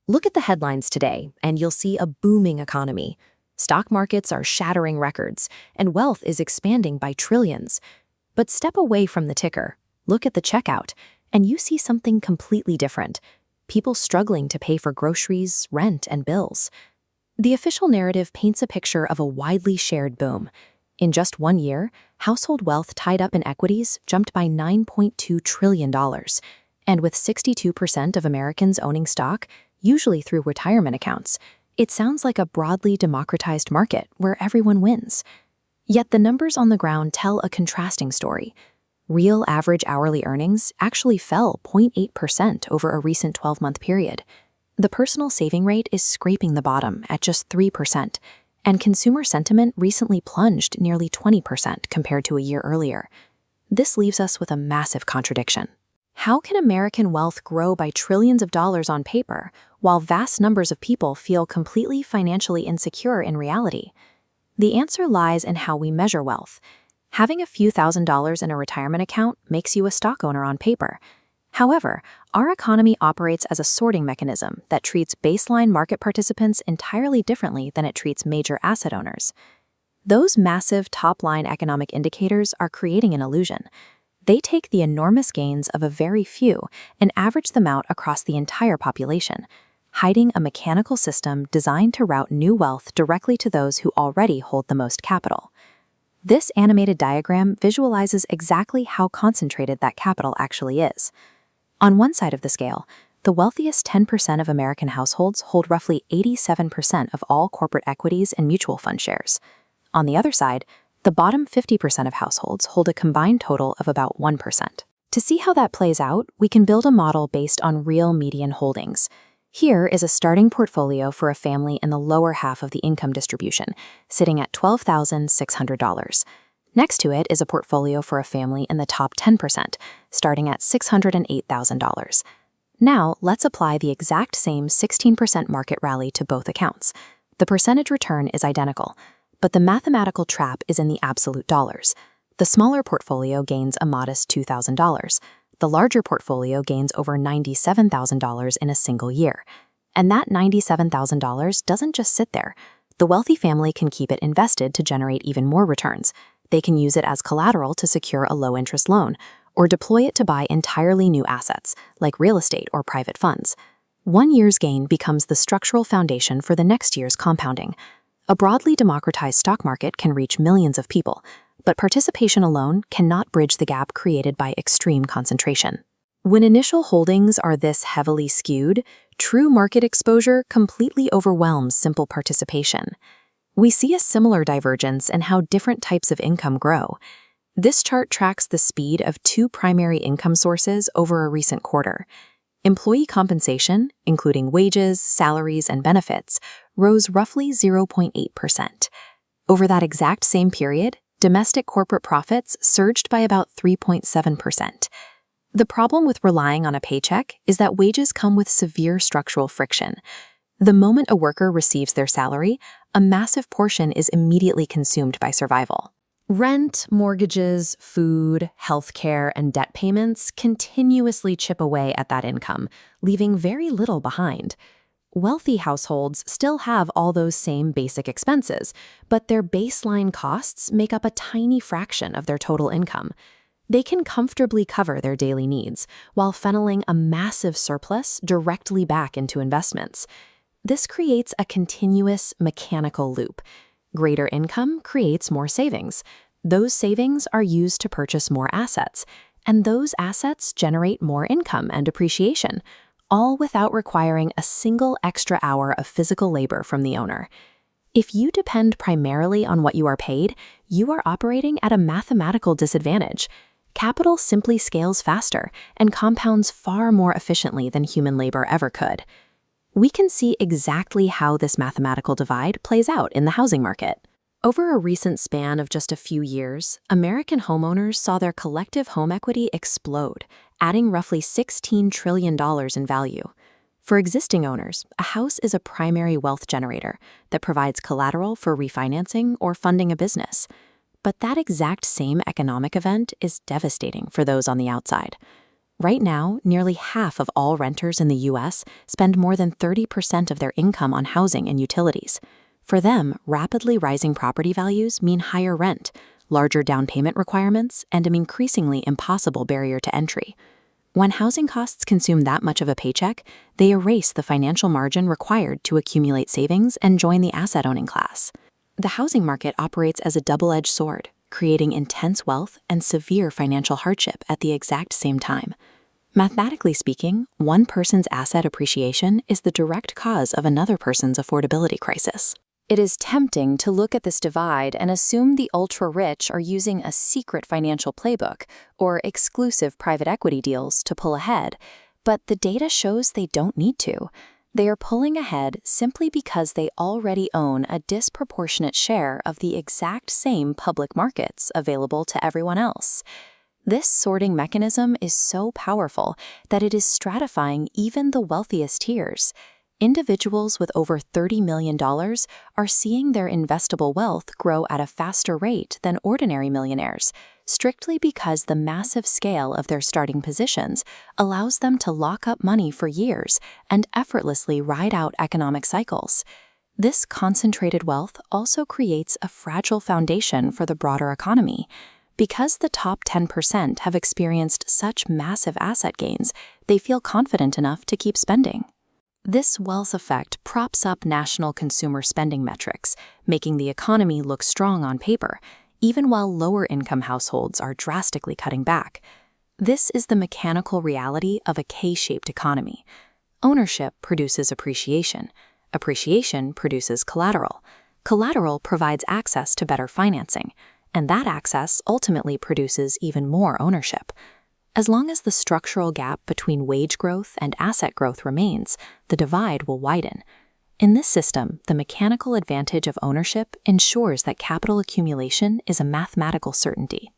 Look at the headlines today, and you'll see a booming economy. Stock markets are shattering records, and wealth is expanding by trillions. But step away from the ticker, look at the checkout, and you see something completely different. People struggling to pay for groceries, rent, and bills. The official narrative paints a picture of a widely shared boom. In just 1 year, household wealth tied up in equities jumped by $9.2 trillion. And with 62% of Americans owning stock, usually through retirement accounts, it sounds like a broadly democratized market where everyone wins. Yet the numbers on the ground tell a contrasting story. Real average hourly earnings actually fell 0.8% over a recent 12-month period. The personal saving rate is scraping the bottom at just 3%, and consumer sentiment recently plunged nearly 20% compared to a year earlier. This leaves us with a massive contradiction. How can American wealth grow by trillions of dollars on paper, while vast numbers of people feel completely financially insecure in reality? The answer lies in how we measure wealth. Having a few $1,000s in a retirement account makes you a stock owner on paper. However, our economy operates as a sorting mechanism that treats baseline market participants entirely differently than it treats major asset owners. Those massive top-line economic indicators are creating an illusion. They take the enormous gains of a very few and average them out across the entire population, hiding a mechanical system designed to route new wealth directly to those who already hold the most capital. This animated diagram visualizes exactly how concentrated that capital actually is. On one side of the scale, the wealthiest 10% of American households hold roughly 87% of all corporate equities and mutual fund shares. On the other side, the bottom 50% of households hold a combined total of about 1%. To see how that plays out, we can build a model based on real median holdings. Here is a starting portfolio for a family in the lower half of the income distribution, sitting at $12,600. Next to it is a portfolio for a family in the top 10%, starting at $608,000. Now, let's apply the exact same 16% market rally to both accounts. The percentage return is identical, but the mathematical trap is in the absolute dollars. The smaller portfolio gains a modest $2,000. The larger portfolio gains over $97,000 in a single year. And that $97,000 doesn't just sit there. The wealthy family can keep it invested to generate even more returns. They can use it as collateral to secure a low-interest loan, or deploy it to buy entirely new assets, like real estate or private funds. 1 year's gain becomes the structural foundation for the next year's compounding. A broadly democratized stock market can reach millions of people, but participation alone cannot bridge the gap created by extreme concentration. When initial holdings are this heavily skewed, true market exposure completely overwhelms simple participation. We see a similar divergence in how different types of income grow. This chart tracks the speed of two primary income sources over a recent quarter. Employee compensation, including wages, salaries, and benefits, rose roughly 0.8%. Over that exact same period, domestic corporate profits surged by about 3.7%. The problem with relying on a paycheck is that wages come with severe structural friction. The moment a worker receives their salary, a massive portion is immediately consumed by survival. Rent, mortgages, food, healthcare, and debt payments continuously chip away at that income, leaving very little behind. Wealthy households still have all those same basic expenses, but their baseline costs make up a tiny fraction of their total income. They can comfortably cover their daily needs while funneling a massive surplus directly back into investments. This creates a continuous mechanical loop. Greater income creates more savings. Those savings are used to purchase more assets, and those assets generate more income and appreciation, all without requiring a single extra hour of physical labor from the owner. If you depend primarily on what you are paid, you are operating at a mathematical disadvantage. Capital simply scales faster and compounds far more efficiently than human labor ever could. We can see exactly how this mathematical divide plays out in the housing market. Over a recent span of just a few years, American homeowners saw their collective home equity explode, adding roughly $16 trillion in value. For existing owners, a house is a primary wealth generator that provides collateral for refinancing or funding a business. But that exact same economic event is devastating for those on the outside. Right now, nearly half of all renters in the U.S. spend more than 30% of their income on housing and utilities. For them, rapidly rising property values mean higher rent, larger down payment requirements, and an increasingly impossible barrier to entry. When housing costs consume that much of a paycheck, they erase the financial margin required to accumulate savings and join the asset-owning class. The housing market operates as a double-edged sword, creating intense wealth and severe financial hardship at the exact same time. Mathematically speaking, one person's asset appreciation is the direct cause of another person's affordability crisis. It is tempting to look at this divide and assume the ultra-rich are using a secret financial playbook or exclusive private equity deals to pull ahead, but the data shows they don't need to. They are pulling ahead simply because they already own a disproportionate share of the exact same public markets available to everyone else. This sorting mechanism is so powerful that it is stratifying even the wealthiest tiers. Individuals with over $30 million are seeing their investable wealth grow at a faster rate than ordinary millionaires, strictly because the massive scale of their starting positions allows them to lock up money for years and effortlessly ride out economic cycles. This concentrated wealth also creates a fragile foundation for the broader economy. Because the top 10% have experienced such massive asset gains, they feel confident enough to keep spending. This wealth effect props up national consumer spending metrics, making the economy look strong on paper, even while lower-income households are drastically cutting back. This is the mechanical reality of a K-shaped economy. Ownership produces appreciation. Appreciation produces collateral. Collateral provides access to better financing, and that access ultimately produces even more ownership. As long as the structural gap between wage growth and asset growth remains, the divide will widen. In this system, the mechanical advantage of ownership ensures that capital accumulation is a mathematical certainty.